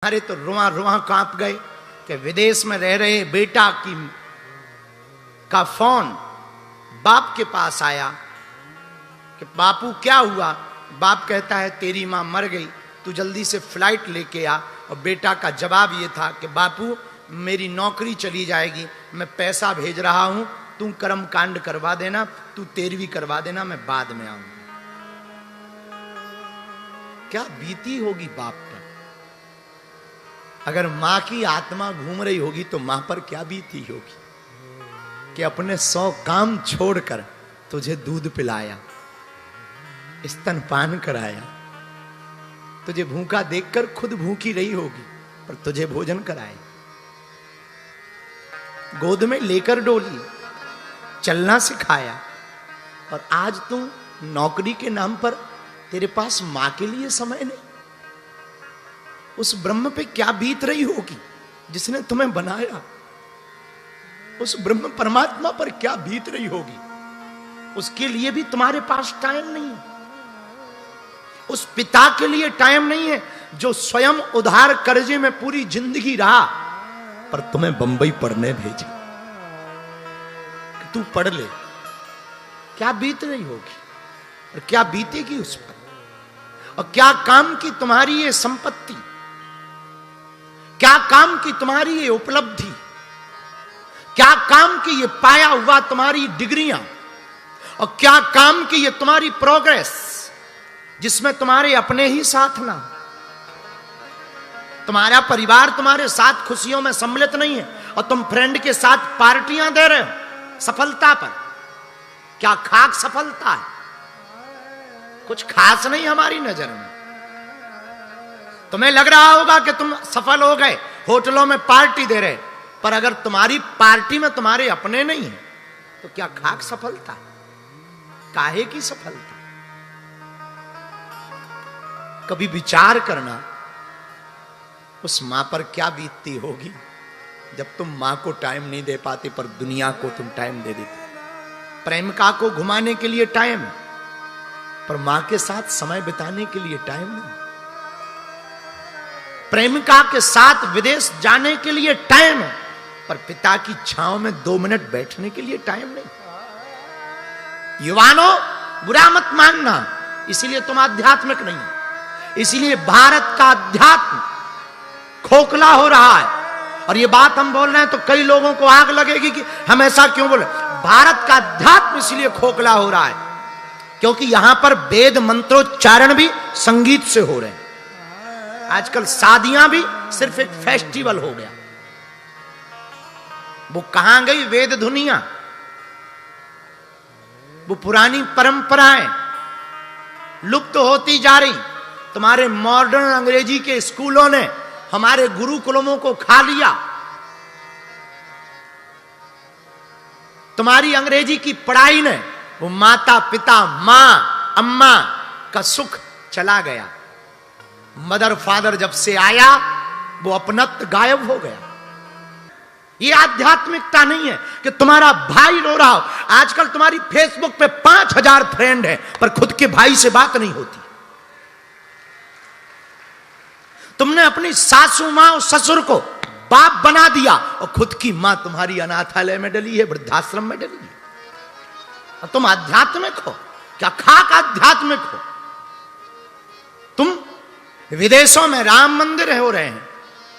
अरे तो रुआ रुआ कांप गए कि विदेश में रह रहे बेटा का फोन बाप के पास आया कि बापू क्या हुआ। बाप कहता है तेरी मां मर गई, तू जल्दी से फ्लाइट लेके आ। और बेटा का जवाब ये था कि बापू मेरी नौकरी चली जाएगी, मैं पैसा भेज रहा हूं, तू कर्म कांड करवा देना, तू 13वीं करवा देना, मैं बाद में आऊंगा। क्या बीती होगी बाप पर। अगर मां की आत्मा घूम रही होगी तो मां पर क्या बीती होगी कि अपने 100 काम छोड़कर तुझे दूध पिलाया, स्तनपान कराया, तुझे भूखा देखकर खुद भूखी रही होगी पर तुझे भोजन कराया, गोद में लेकर डोली, चलना सिखाया। और आज तुम नौकरी के नाम पर तेरे पास मां के लिए समय नहीं। उस ब्रह्म पे क्या बीत रही होगी जिसने तुम्हें बनाया। उस ब्रह्म परमात्मा पर क्या बीत रही होगी, उसके लिए भी तुम्हारे पास टाइम नहीं है। उस पिता के लिए टाइम नहीं है जो स्वयं उधार कर्जे में पूरी जिंदगी रहा पर तुम्हें बंबई पढ़ने भेजा कि तू पढ़ ले। क्या बीत रही होगी और क्या बीतेगी उस पर। और क्या काम की तुम्हारी ये संपत्ति, क्या काम की तुम्हारी ये उपलब्धि, क्या काम की ये पाया हुआ तुम्हारी डिग्रियां, और क्या काम की ये तुम्हारी प्रोग्रेस जिसमें तुम्हारे अपने ही साथ ना, तुम्हारा परिवार तुम्हारे साथ खुशियों में सम्मिलित नहीं है और तुम फ्रेंड के साथ पार्टियां दे रहे हो सफलता पर। क्या खाक सफलता है, कुछ खास नहीं हमारी नजर में। तुम्हें लग रहा होगा कि तुम सफल हो गए, होटलों में पार्टी दे रहे, पर अगर तुम्हारी पार्टी में तुम्हारे अपने नहीं है तो क्या खाक सफलता है, काहे की सफलता। कभी विचार करना उस मां पर क्या बीतती होगी जब तुम मां को टाइम नहीं दे पाते पर दुनिया को तुम टाइम दे देते। प्रेमिका को घुमाने के लिए टाइम पर मां के साथ समय बिताने के लिए टाइम नहीं। प्रेमिका के साथ विदेश जाने के लिए टाइम है पर पिता की छांव में 2 मिनट बैठने के लिए टाइम नहीं। युवानों, बुरा मत मानना, इसीलिए तुम आध्यात्मिक नहीं हो। इसीलिए भारत का अध्यात्म खोखला हो रहा है। और ये बात हम बोल रहे हैं तो कई लोगों को आग लगेगी कि हम ऐसा क्यों बोल रहे। भारत का अध्यात्म इसलिए खोखला हो रहा है क्योंकि यहां पर वेद मंत्रोच्चारण भी संगीत से हो रहे हैं। आजकल शादियां भी सिर्फ एक फेस्टिवल हो गया। वो कहां गई वेद धुनिया, वो पुरानी परंपराएं लुप्त होती जा रही। तुम्हारे मॉडर्न अंग्रेजी के स्कूलों ने हमारे गुरुकुलों को खा लिया। तुम्हारी अंग्रेजी की पढ़ाई ने वो माता पिता, मां अम्मा का सुख चला गया। मदर फादर जब से आया वो अपनत्व गायब हो गया। ये आध्यात्मिकता नहीं है कि तुम्हारा भाई रो रहा हो। आजकल तुम्हारी फेसबुक पे 5000 फ्रेंड है पर खुद के भाई से बात नहीं होती। तुमने अपनी सासू मां और ससुर को बाप बना दिया और खुद की मां तुम्हारी अनाथालय में डली है, वृद्धाश्रम में डली है। और तुम आध्यात्मिक हो, क्या खाक आध्यात्मिक हो। तुम विदेशों में राम मंदिर हो रहे हैं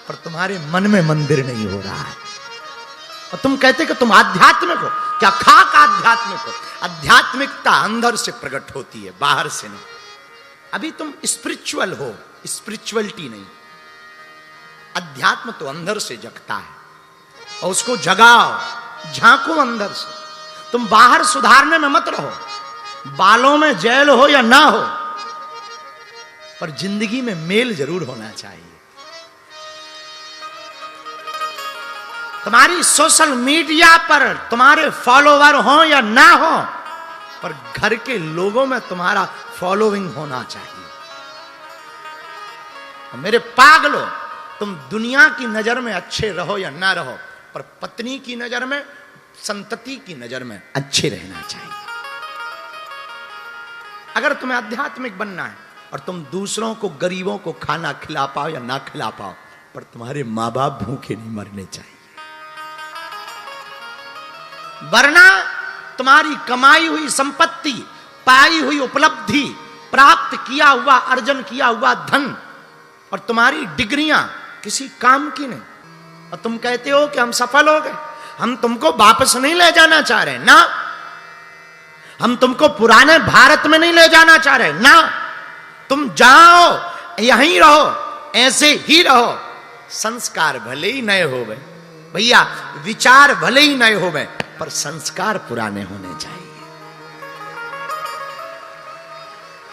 पर तुम्हारे मन में मंदिर नहीं हो रहा है और तुम कहते कि तुम आध्यात्मिक हो। क्या खाक आध्यात्मिक हो। आध्यात्मिकता अंदर से प्रकट होती है, बाहर से नहीं। अभी तुम स्पिरिचुअल हो, स्पिरिचुअलिटी नहीं। अध्यात्म तो अंदर से जगता है और उसको जगाओ, झांको अंदर से। तुम बाहर सुधारने में मत रहो। बालों में जेल हो या ना हो पर जिंदगी में मेल जरूर होना चाहिए। तुम्हारी सोशल मीडिया पर तुम्हारे फॉलोवर हो या ना हो पर घर के लोगों में तुम्हारा फॉलोइंग होना चाहिए। मेरे पागलों, तुम दुनिया की नजर में अच्छे रहो या ना रहो पर पत्नी की नजर में, संतति की नजर में अच्छे रहना चाहिए। अगर तुम्हें आध्यात्मिक बनना है और तुम दूसरों को, गरीबों को खाना खिला पाओ या ना खिला पाओ पर तुम्हारे मां बाप भूखे नहीं मरने चाहिए। वरना तुम्हारी कमाई हुई संपत्ति, पाई हुई उपलब्धि, प्राप्त किया हुआ, अर्जन किया हुआ धन और तुम्हारी डिग्रियां किसी काम की नहीं, और तुम कहते हो कि हम सफल हो गए। हम तुमको वापस नहीं ले जाना चाह रहे ना, हम तुमको पुराने भारत में नहीं ले जाना चाह रहे ना, तुम जाओ, यहीं रहो, ऐसे ही रहो। संस्कार भले ही नए हो गए भैया, विचार भले ही नए हो गए, पर संस्कार पुराने होने चाहिए।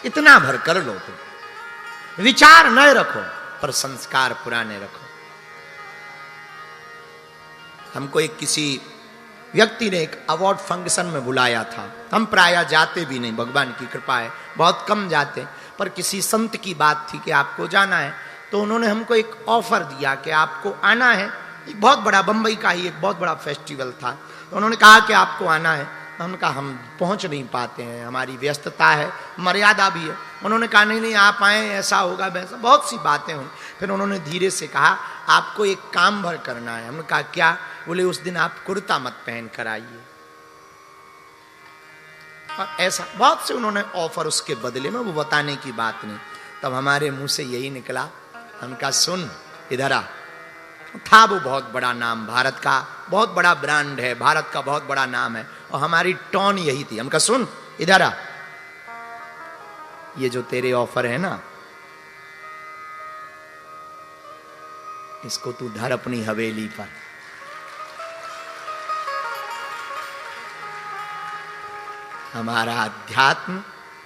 इतना भर कर लो तुम, विचार नए रखो पर संस्कार पुराने रखो। हमको एक किसी व्यक्ति ने एक अवार्ड फंक्शन में बुलाया था। हम प्रायः जाते भी नहीं, भगवान की कृपा है, बहुत कम जाते, पर किसी संत की बात थी कि आपको जाना है, तो उन्होंने हमको एक ऑफर दिया कि आपको आना है। एक बहुत बड़ा, बंबई का ही एक बहुत बड़ा फेस्टिवल था, तो उन्होंने कहा कि आपको आना है। हमने कहा हम पहुंच नहीं पाते हैं, हमारी व्यस्तता है, मर्यादा भी है। उन्होंने कहा नहीं नहीं आप आए, ऐसा होगा वैसा, बहुत सी बातें हुई। फिर उन्होंने धीरे से कहा आपको एक काम भर करना है। हमने कहा क्या? बोले उस दिन आप कुर्ता मत पहन कर आइए। और ऐसा बहुत से उन्होंने ऑफर उसके बदले में, वो बताने की बात नहीं। तब हमारे मुंह से यही निकला, हमका सुन इधर आ। था वो बहुत बड़ा नाम, भारत का बहुत बड़ा ब्रांड है, भारत का बहुत बड़ा नाम है, और हमारी टोन यही थी। हमका सुन इधर आ, ये जो तेरे ऑफर है ना, इसको तू धर अपनी हवेली पर। हमारा अध्यात्म,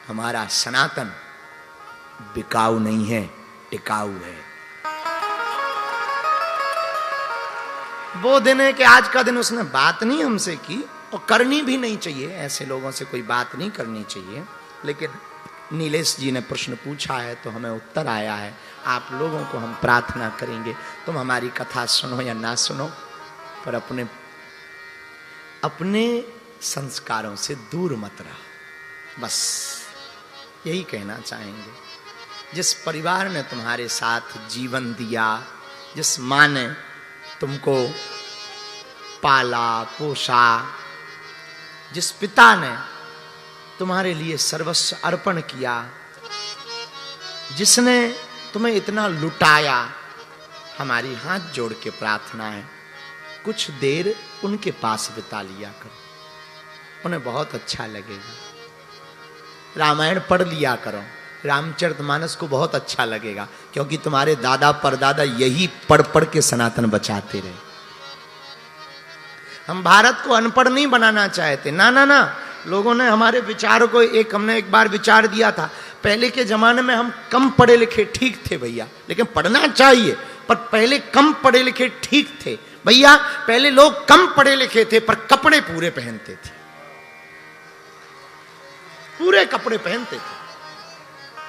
हमारा सनातन बिकाऊ नहीं है, टिकाऊ है। वो दिन है कि आज का दिन उसने बात नहीं हमसे की, और करनी भी नहीं चाहिए, ऐसे लोगों से कोई बात नहीं करनी चाहिए। लेकिन नीलेश जी ने प्रश्न पूछा है तो हमें उत्तर आया है। आप लोगों को हम प्रार्थना करेंगे, तुम हमारी कथा सुनो या ना सुनो, पर अपने संस्कारों से दूर मत रहो, बस यही कहना चाहेंगे। जिस परिवार ने तुम्हारे साथ जीवन दिया, जिस माँ ने तुमको पाला पोसा, जिस पिता ने तुम्हारे लिए सर्वस्व अर्पण किया, जिसने तुम्हें इतना लुटाया, हमारी हाथ जोड़ के प्रार्थना है कुछ देर उनके पास बिता लिया करो, उन्हें बहुत अच्छा लगेगा। रामायण पढ़ लिया करो, रामचरितमानस को बहुत अच्छा लगेगा, क्योंकि तुम्हारे दादा परदादा यही पढ़ पढ़ के सनातन बचाते रहे। हम भारत को अनपढ़ नहीं बनाना चाहते, ना ना ना। लोगों ने हमारे विचारों को, हमने एक बार विचार दिया था, पहले के जमाने में हम कम पढ़े लिखे ठीक थे भैया, लेकिन पढ़ना चाहिए, पर पहले कम पढ़े लिखे ठीक थे भैया। पहले लोग कम पढ़े लिखे थे पर कपड़े पूरे पहनते थे, पूरे कपड़े पहनते थे।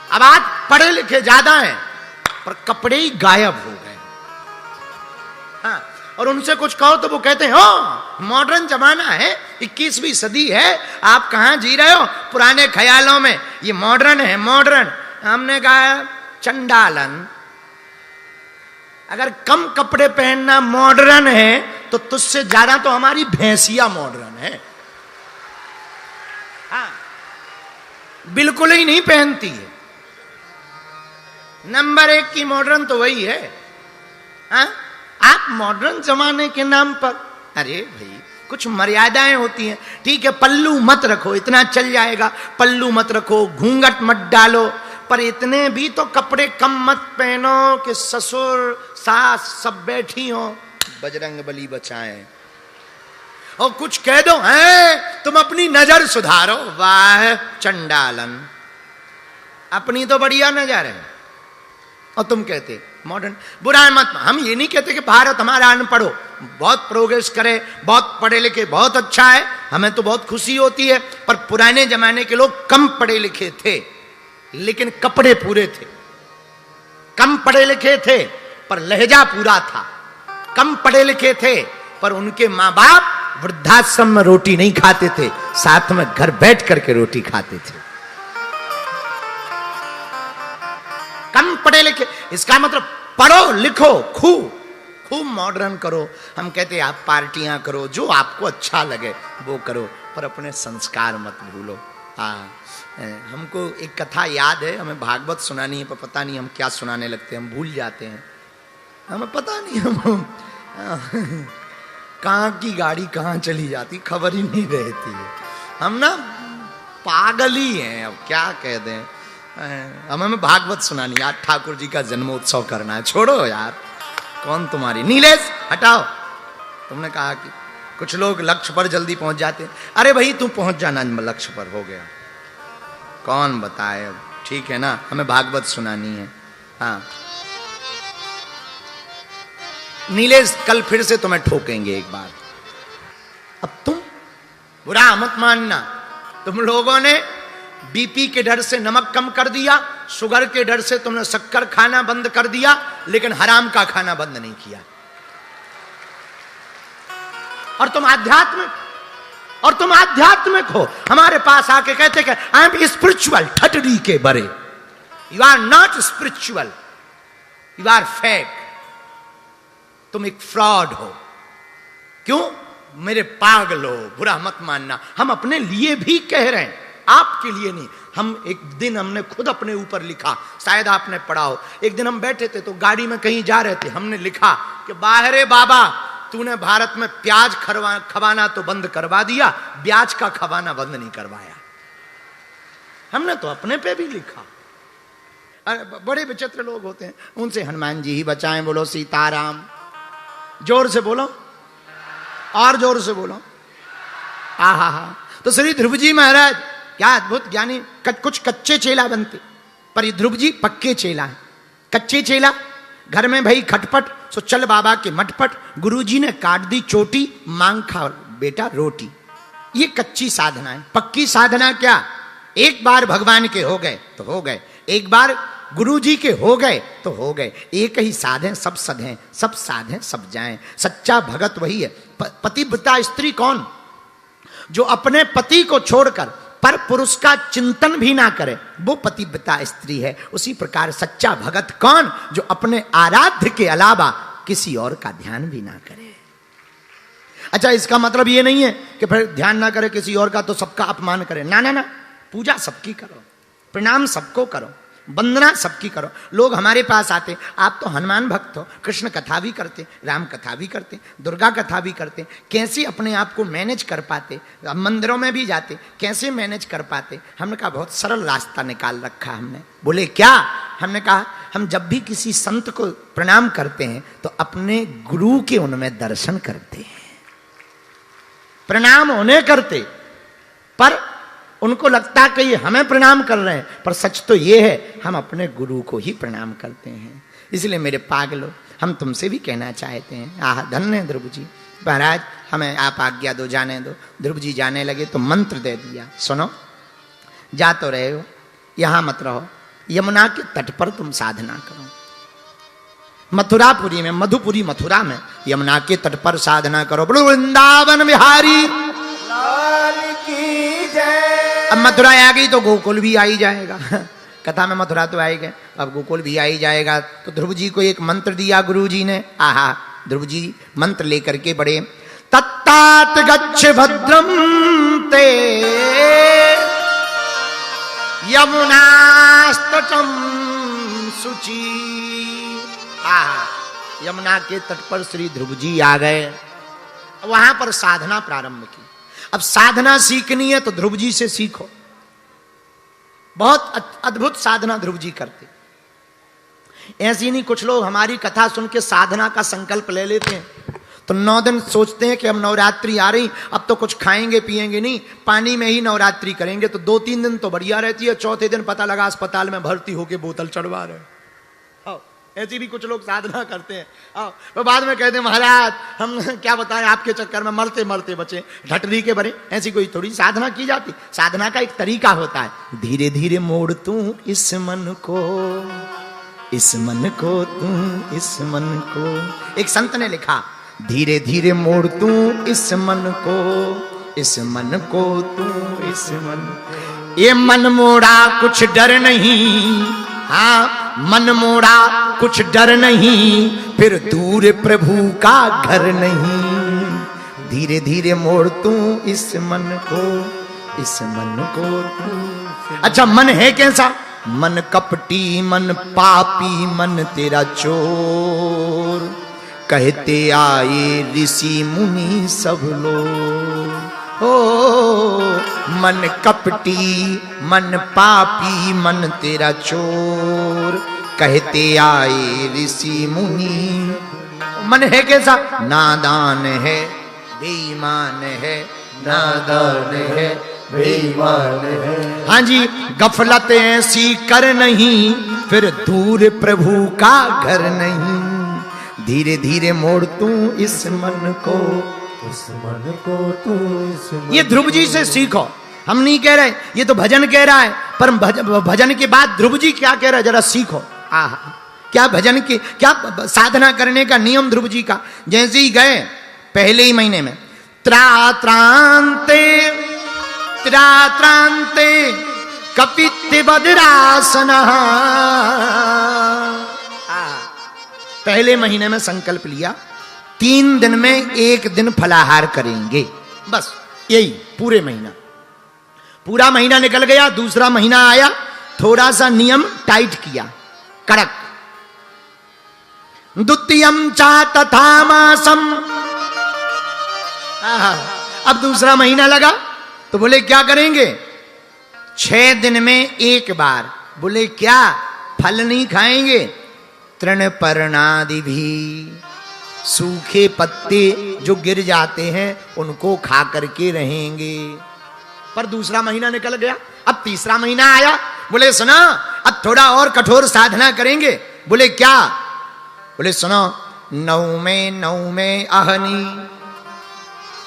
अब आज पढ़े लिखे ज्यादा हैं पर कपड़े ही गायब हो गए। हाँ, और उनसे कुछ कहो तो वो कहते हैं हो मॉडर्न जमाना है, 21वीं सदी है, आप कहां जी रहे हो पुराने ख्यालों में, ये मॉडर्न है मॉडर्न। हमने कहा चंडालन, अगर कम कपड़े पहनना मॉडर्न है तो तुझसे ज्यादा तो हमारी भैंसिया मॉडर्न है। हाँ, बिल्कुल ही नहीं पहनती है। नंबर 1 की मॉडर्न तो वही है। हाँ, आप मॉडर्न जमाने के नाम पर, अरे भाई कुछ मर्यादाएं होती हैं। ठीक है, पल्लू मत रखो, इतना चल जाएगा, पल्लू मत रखो, घूंघट मत डालो, पर इतने भी तो कपड़े कम मत पहनो कि ससुर सास सब बैठी हो, बजरंग बली बचाएं। और कुछ कह दो है तुम अपनी नजर सुधारो, वाह चंडालन, अपनी तो बढ़िया नजर है और तुम कहते मॉडर्न। बुरा मत, हम ये नहीं कहते कि भारत हमारा अनपढ़ हो, बहुत प्रोग्रेस करे, बहुत पढ़े लिखे, बहुत अच्छा है, हमें तो बहुत खुशी होती है। पर पुराने जमाने के लोग कम पढ़े लिखे थे लेकिन कपड़े पूरे थे, कम पढ़े लिखे थे पर लहजा पूरा था, कम पढ़े लिखे थे पर उनके माँ बाप वृद्धाश्रम में रोटी नहीं खाते थे, साथ में घर बैठ करके रोटी खाते थे। कम पढ़े लिखे, इसका मतलब पढ़ो लिखो, खूब खूब मॉडर्न करो। हम कहते हैं आप पार्टियां करो, जो आपको अच्छा लगे वो करो, पर अपने संस्कार मत भूलो। हमको एक कथा याद है, हमें भागवत सुनानी है, पर पता नहीं हम क्या सुनाने लगते हैं, हम भूल जाते हैं, हमें पता नहीं हम कहाँ की गाड़ी कहाँ चली जाती खबर ही नहीं रहती है। हम ना पागल ही हैं, अब क्या कह दें। हमें भागवत सुनानी, आज ठाकुर जी का जन्मोत्सव करना है। छोड़ो यार, कौन तुम्हारी नीलेश, हटाओ। तुमने कहा कि कुछ लोग लक्ष्य पर जल्दी पहुंच जाते हैं। अरे भाई तू पहुंच जाना, लक्ष्य पर हो गया, कौन बताए अब। ठीक है ना, हमें भागवत सुनानी है। हाँ नीलेश, कल फिर से तुम्हें ठोकेंगे एक बार। अब तुम बुरा मत मानना, तुम लोगों ने बीपी के डर से नमक कम कर दिया, शुगर के डर से तुमने शक्कर खाना बंद कर दिया, लेकिन हराम का खाना बंद नहीं किया। और तुम आध्यात्मिक हो। हमारे पास आके कहते कि आई एम स्पिरिचुअल, ठटरी के बरे। You are not spiritual, you are fake. तुम एक फ्रॉड हो। क्यों? मेरे पागल हो, बुरा मत मानना। हम अपने लिए भी कह रहे हैं, आपके लिए नहीं। हम एक दिन हमने खुद अपने ऊपर लिखा, शायद आपने पढ़ा हो। एक दिन हम बैठे थे तो गाड़ी में कहीं जा रहे थे, हमने लिखा कि बाहरे बाबा, तूने भारत में प्याज खवाना तो बंद करवा दिया, ब्याज का खवाना बंद नहीं करवाया। हमने तो अपने पे भी लिखा। बड़े विचित्र लोग होते हैं, उनसे हनुमान जी ही बचाएं। बोलो सीताराम, जोर से बोलो, और जोर से बोलो। आहा हा। तो श्री ध्रुव जी महाराज क्या अद्भुत ज्ञानी। कुछ कच्चे चेला बनते, पर ये ध्रुव जी पक्के चेला है। कच्चे चेला, घर में भाई खटपट, सो चल बाबा के मटपट। गुरुजी ने काट दी चोटी, मांग खा बेटा रोटी। ये कच्ची साधना है। पक्की साधना क्या? एक बार भगवान के हो गए तो हो गए, एक बार गुरुजी के हो गए तो हो गए। एक ही साधें सब सधें, सब साधें सब जाएं। सच्चा भगत वही है। पतिव्रता स्त्री कौन? जो अपने पति को छोड़कर पर पुरुष का चिंतन भी ना करे, वो पतिव्रता स्त्री है। उसी प्रकार सच्चा भगत कौन? जो अपने आराध्य के अलावा किसी और का ध्यान भी ना करे। अच्छा, इसका मतलब ये नहीं है कि फिर ध्यान ना करे किसी और का तो सबका अपमान करे। ना ना ना, पूजा सबकी करो, प्रणाम सबको करो, वंदना सबकी करो। लोग हमारे पास आते, आप तो हनुमान भक्त हो, कृष्ण कथा भी करते, राम कथा भी करते, दुर्गा कथा भी करते, कैसे अपने आप को मैनेज कर पाते? मंदिरों में भी जाते, कैसे मैनेज कर पाते? हमने कहा बहुत सरल रास्ता निकाल रखा हमने। बोले क्या? हमने कहा हम जब भी किसी संत को प्रणाम करते हैं तो अपने गुरु के उनमें दर्शन करते हैं। प्रणाम उन्हें करते, पर उनको लगता कि ये हमें प्रणाम कर रहे हैं, पर सच तो ये है हम अपने गुरु को ही प्रणाम करते हैं। इसलिए मेरे पागलों, हम तुमसे भी कहना चाहते हैं, आह धन्य ध्रुव जी महाराज, हमें आप आज्ञा दो, जाने दो। ध्रुव जी जाने लगे तो मंत्र दे दिया, सुनो, जा तो रहे हो, यहां मत रहो, यमुना के तट पर तुम साधना करो। मथुरापुरी में, मधुपुरी मथुरा में यमुना के तट पर साधना करो। बोलो वृंदावन बिहारी लाल की जय। अब मथुरा आ गई तो गोकुल भी आ ही जाएगा। कथा में मथुरा तो आएगा, अब गोकुल भी आ ही जाएगा। तो ध्रुव जी को एक मंत्र दिया गुरु जी ने। आहा, ध्रुव जी मंत्र लेकर के बड़े, तत्तात गच्छ भद्रम ते यमुनास्तटम शुचि। यमुना के तट पर श्री ध्रुव जी आ गए, वहां पर साधना प्रारंभ की। अब साधना सीखनी है तो ध्रुव जी से सीखो। बहुत अद्भुत साधना ध्रुव जी करते। ऐसी नहीं, कुछ लोग हमारी कथा सुन के साधना का संकल्प ले लेते हैं, तो 9 दिन सोचते हैं कि अब नवरात्रि आ रही, अब तो कुछ खाएंगे पिएंगे नहीं, पानी में ही नवरात्रि करेंगे। तो 2-3 दिन तो बढ़िया रहती है, चौथे दिन पता लगा अस्पताल में भर्ती होके बोतल चढ़वा रहे। ऐसी भी कुछ लोग साधना करते हैं। तो बाद में कहते हैं महाराज हम क्या बताएं, आपके चक्कर में मरते मरते बचे, ढटरी के बरे। ऐसी कोई थोड़ी साधना की जाती। साधना का एक तरीका होता है, धीरे धीरे मोड़ तू इस मन को, इस मन को तू, इस मन को। एक संत ने लिखा, धीरे धीरे मोड़ तू इस मन को, इस मन को तू, इस मन। ये मन मोड़ा कुछ डर नहीं, हाँ मन मोड़ा कुछ डर नहीं, फिर दूर प्रभु का घर नहीं। धीरे धीरे मोड़ तू इस मन को तू। अच्छा, मन है कैसा? मन कपटी, मन पापी, मन तेरा चोर। कहते आए ऋषि मुनि सब लोग। ओ मन कपटी, मन पापी, मन तेरा चोर। कहते आए ऋषि मुनि। मन है कैसा? नादान है, बेईमान है, नादान है, बेईमान है। हाँ जी, गफलत ऐसी कर नहीं, फिर दूर प्रभु का घर नहीं। धीरे धीरे मोड़ तू इस मन को तू इस। ये ध्रुव जी से सीखो, हम नहीं कह रहे, ये तो भजन कह रहा है, पर भजन के बाद ध्रुव जी क्या कह रहा है जरा सीखो। आहा, क्या भजन के, क्या साधना करने का नियम ध्रुव जी का। जैसे ही गए पहले ही महीने में, त्रात्रांते कपित्ति बद्रासन। पहले महीने में संकल्प लिया 3 दिन में 1 दिन फलाहार करेंगे, बस यही पूरे महीना। पूरा महीना निकल गया, दूसरा महीना आया, थोड़ा सा नियम टाइट किया, कड़क। द्वितीयम चा तथा मासम। अब दूसरा महीना लगा तो बोले क्या करेंगे? 6 दिन में 1 बार। बोले क्या? फल नहीं खाएंगे, तृण पर्णादि भी, सूखे पत्ते जो गिर जाते हैं उनको खा करके रहेंगे। पर दूसरा महीना निकल गया, अब तीसरा महीना आया। बोले सुनो, अब थोड़ा और कठोर साधना करेंगे। बोले क्या? बोले सुनो, 9 में अहनी।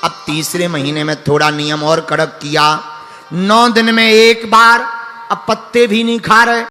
अब तीसरे महीने में थोड़ा नियम और कड़क किया, 9 दिन में 1 बार। अब पत्ते भी नहीं खा रहे,